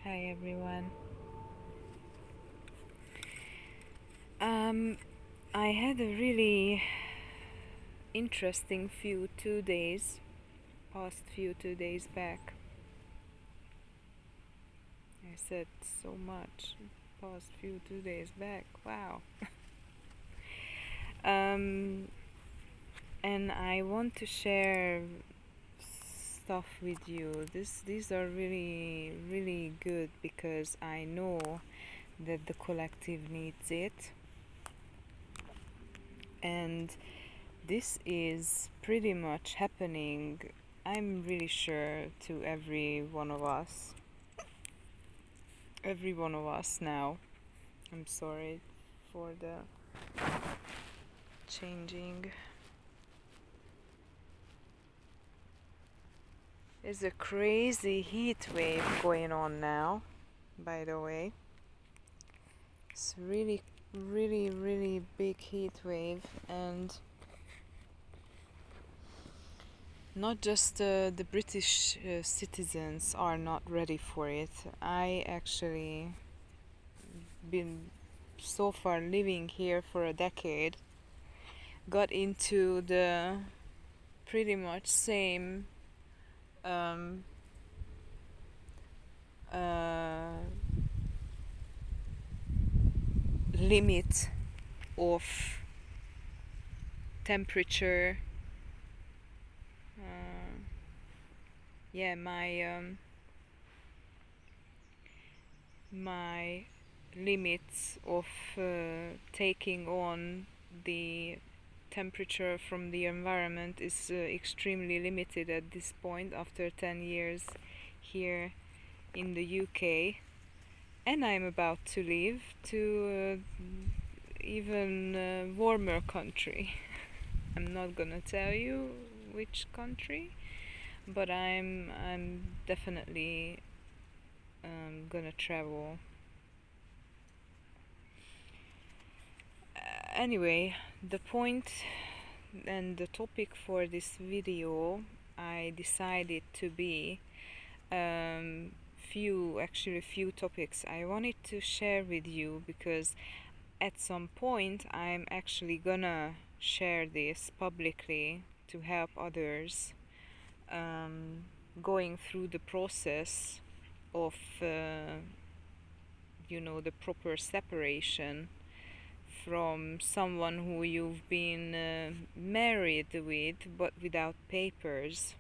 Hi everyone. I had a really interesting few 2 days, past few 2 days back. I said so much, past few 2 days back. Wow. um, and I want to share stuff with you. These are really good because I know that the collective needs it, and this is pretty much happening, I'm really sure, to every one of us now. I'm sorry for the changing. There's a crazy heat wave going on now, by the way. It's really big heat wave, and not just the British citizens are not ready for it. I actually been so far living here for a decade, got into the pretty much same um, uh, limit of temperature. Uh, yeah, my limits of taking on the temperature from the environment is extremely limited at this point after 10 years here in the UK, and I'm about to leave to even warmer country. I'm not gonna tell you which country, but I'm definitely gonna travel. Anyway, the point and the topic for this video, I decided to be few topics I wanted to share with you, because at some point I'm actually gonna share this publicly to help others going through the process of the proper separation from someone who you've been married with but without papers.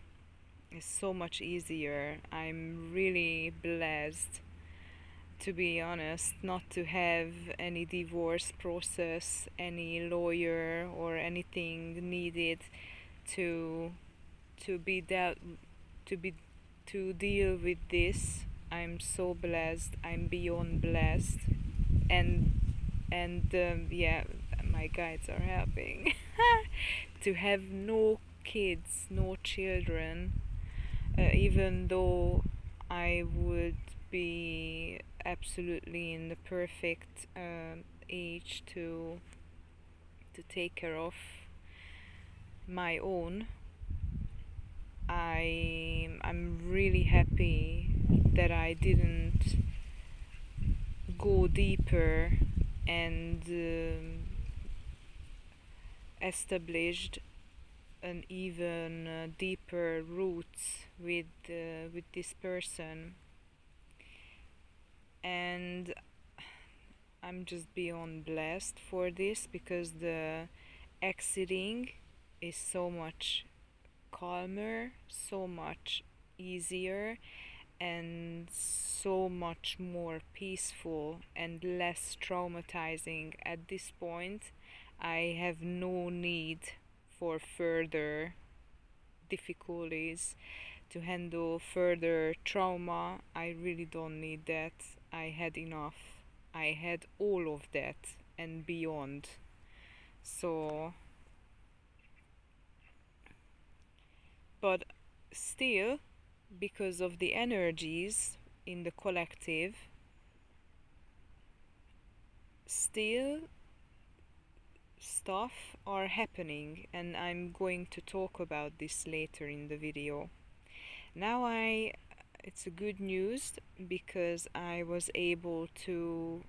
Is so much easier. I'm really blessed, to be honest, not to have any divorce process, any lawyer or anything needed to be dealt to be to deal with this. I'm so blessed. I'm beyond blessed, and yeah, my guides are helping to have no kids, no children, even though I would be absolutely in the perfect age to take care of my own. I'm really happy that I didn't go deeper and established an even deeper roots with this person, and I'm just beyond blessed for this, because the exiting is so much calmer, so much easier, and so much more peaceful and less traumatizing. At this point, I have no need for further difficulties to handle further trauma. I really don't need that. I had enough. I had all of that and beyond. So, but still, because of the energies in the collective, still stuff are happening, and I'm going to talk about this later in the video. Now I it's a good news because I was able to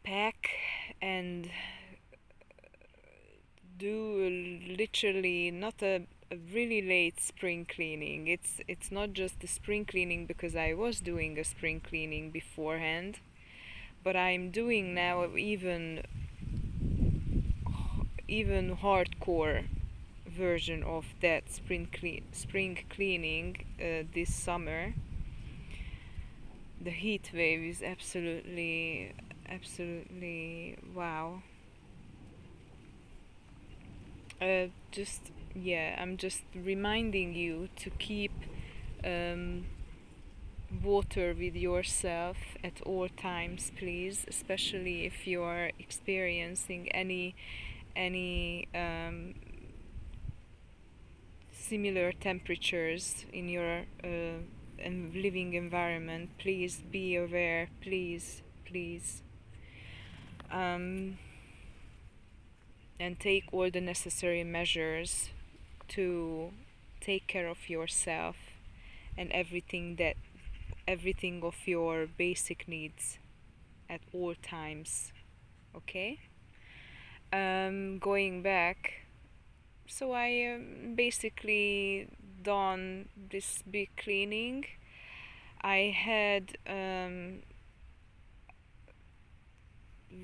pack and do literally not a really late spring cleaning. It's not just the spring cleaning because I was doing a spring cleaning beforehand, but I'm doing now even hardcore version of that spring cleaning this summer. The heat wave is absolutely wow. Just yeah, I'm just reminding you to keep um, water with yourself at all times, please, especially if you are experiencing any similar temperatures in your living environment. Please be aware, please, um, and take all the necessary measures to take care of yourself and everything of your basic needs at all times. Okay. Going back, so I basically done this big cleaning. I had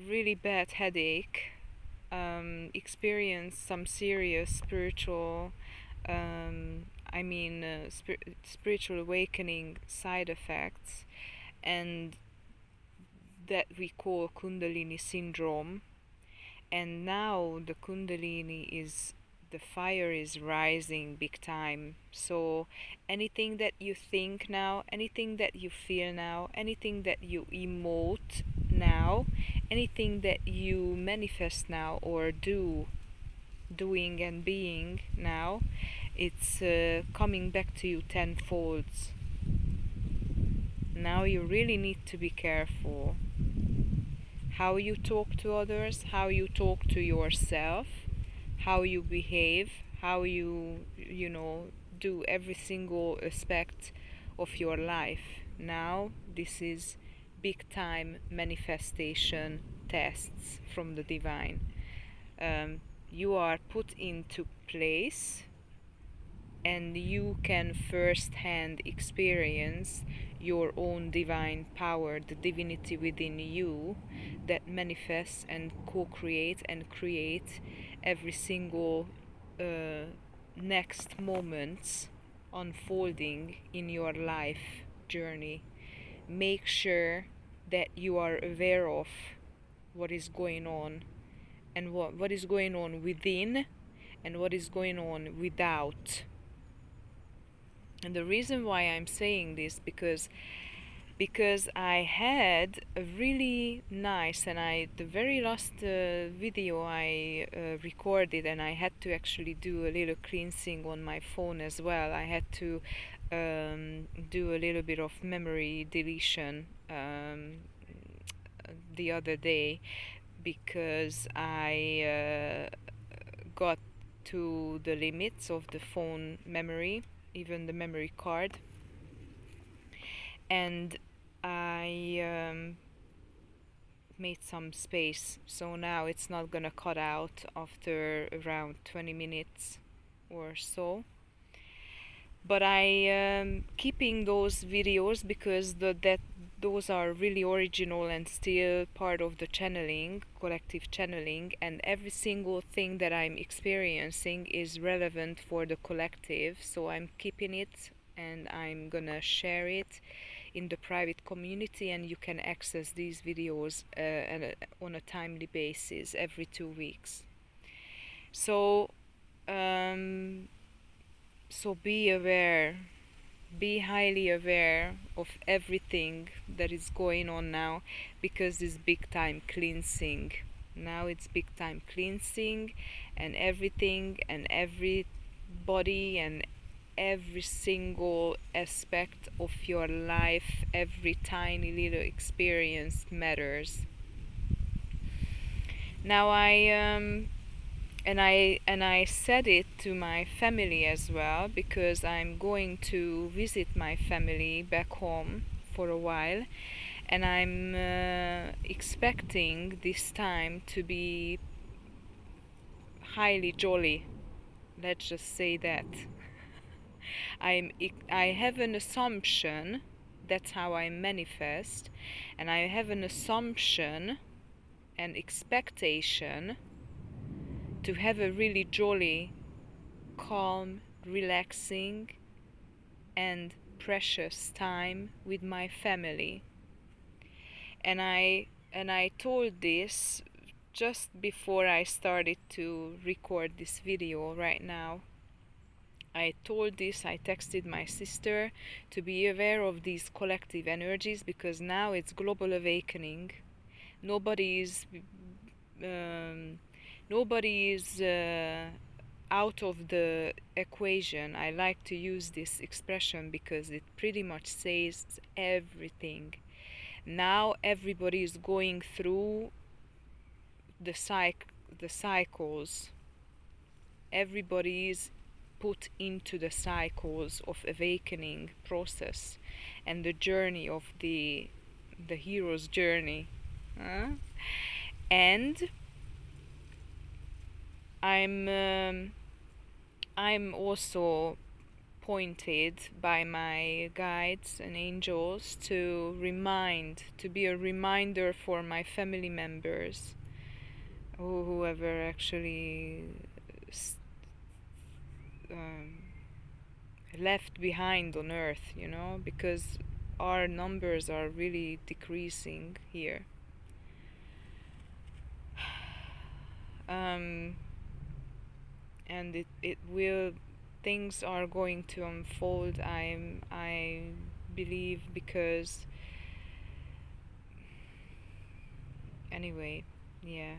really bad headache, experienced some serious spiritual awakening side effects, and that we call Kundalini syndrome. And now the fire is rising big time. So anything that you think now, anything that you feel now, anything that you emote now, anything that you manifest now or doing and being now, it's coming back to you tenfold. Now you really need to be careful how you talk to others, how you talk to yourself, how you behave, how you do every single aspect of your life. Now this is big time manifestation tests from the divine. You are put into place and you can first-hand experience your own divine power, the divinity within you that manifests and co-creates and creates every single next moments unfolding in your life journey. Make sure that you are aware of what is going on and what is going on within and what is going on without. And the reason why I'm saying this because I had a really nice, and the very last video I recorded, and I had to actually do a little cleansing on my phone as well. I had to do a little bit of memory deletion the other day because I got to the limits of the phone memory, even the memory card, and I made some space, so now it's not gonna cut out after around 20 minutes or so. But I keeping those videos because those are really original and still part of the channeling, collective channeling, and every single thing that I'm experiencing is relevant for the collective, so I'm keeping it and I'm gonna share it in the private community, and you can access these videos on a timely basis every 2 weeks. So be aware, be highly aware of everything that is going on now, because it's big time cleansing. Now it's big time cleansing, and everything and everybody and every single aspect of your life, every tiny little experience matters. Now and I said it to my family as well, because I'm going to visit my family back home for a while, and I'm expecting this time to be highly jolly. Let's just say that. I have an assumption, that's how I manifest, and I have an assumption and expectation to have a really jolly, calm, relaxing, and precious time with my family. And I told this just before I started to record this video right now. I texted my sister to be aware of these collective energies, because now it's global awakening. Nobody is um, nobody is out of the equation. I like to use this expression because it pretty much says everything. Now everybody is going through the cycles. Everybody is put into the cycles of awakening process and the journey of the hero's journey. And I'm also pointed by my guides and angels to be a reminder for my family members, or whoever actually um, left behind on earth, because our numbers are really decreasing here. And it will, things are going to unfold, I believe, because anyway, yeah,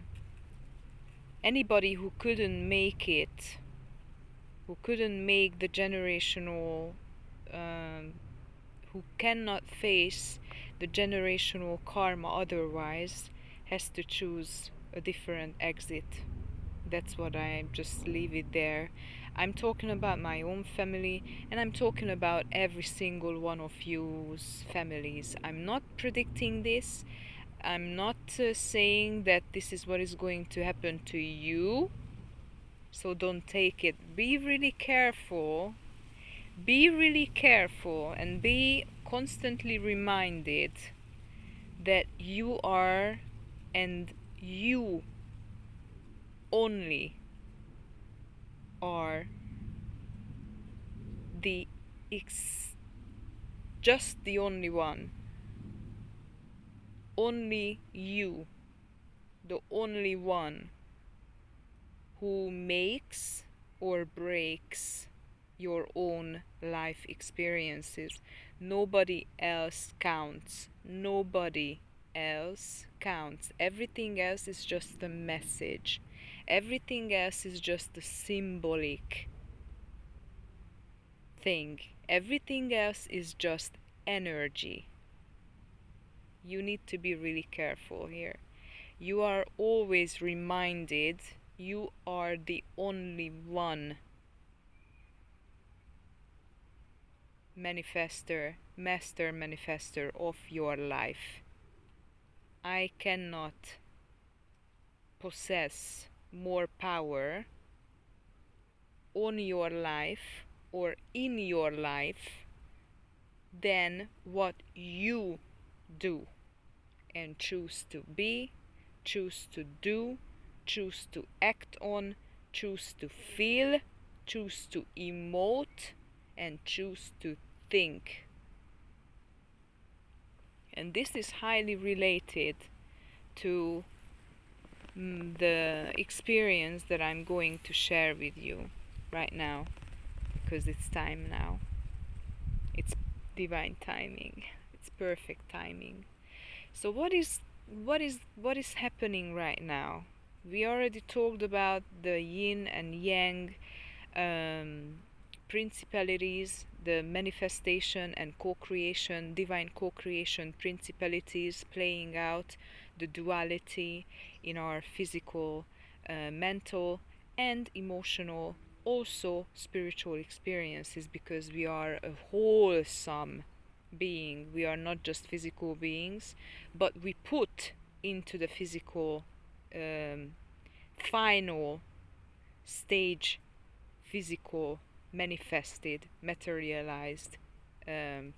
anybody who couldn't make it, who couldn't make the generational who cannot face the generational karma otherwise, has to choose a different exit. That's what I just leave it there. I'm talking about my own family, and I'm talking about every single one of you's families. I'm not predicting this. I'm not saying that this is what is going to happen to you. So don't take it. Be really careful. Be really careful and be constantly reminded that you are, and you only are, the just the only one. Only you, the only one who makes or breaks your own life experiences. Nobody else counts. Nobody else counts. Everything else is just a message. Everything else is just a symbolic thing. Everything else is just energy. You need to be really careful here. You are always reminded you are the only one master manifester of your life. I cannot possess more power on your life or in your life than what you do and choose to be, choose to do, choose to act on, choose to feel, choose to emote, and choose to think. And this is highly related to the experience that I'm going to share with you right now, because it's time now. It's divine timing. It's perfect timing. So what is happening right now? We already talked about the yin and yang principalities, the manifestation and co-creation, divine co-creation principalities playing out the duality in our physical, mental, and emotional, also spiritual experiences, because we are a wholesome being. We are not just physical beings, but we put into the physical um, final stage, physical, manifested, materialized um,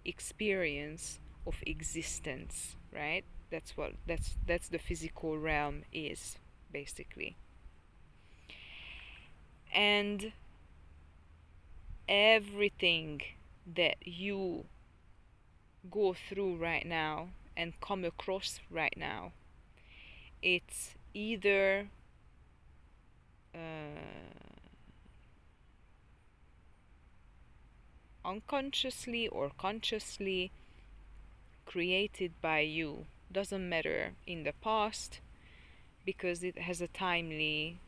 experience of existence, right? That's the physical realm is, basically. And everything that you go through right now and come across right now, it's either unconsciously or consciously created by you. Doesn't matter in the past, because it has a timely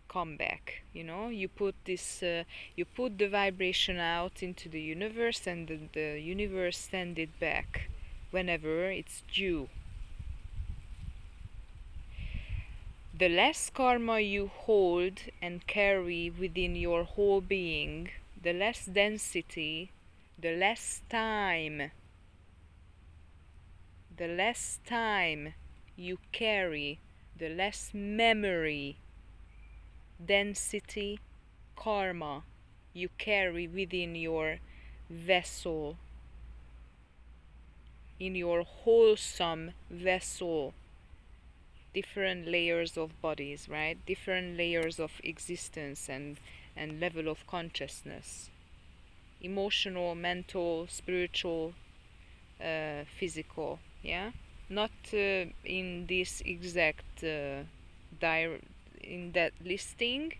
comeback. You put you put the vibration out into the universe, and the universe send it back whenever it's due. The less karma you hold and carry within your whole being, the less density, the less time you carry, the less memory, density, karma you carry within your vessel, in your wholesome vessel. Different layers of bodies, right? Different layers of existence and level of consciousness. Emotional, mental, spiritual, physical, yeah? Not in this exact in that listing,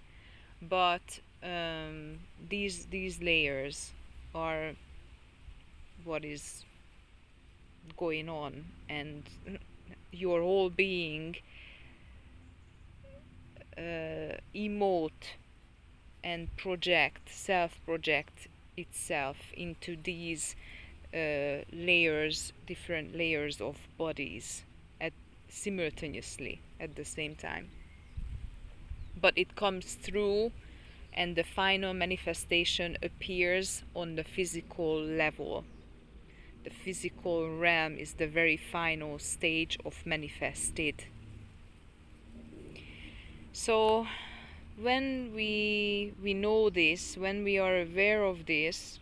but these layers are what is going on, and your whole being emote and self-project itself into these different layers of bodies at simultaneously at the same time. But it comes through, and the final manifestation appears on the physical level. The physical realm is the very final stage of manifested. So when we know this, when we are aware of this,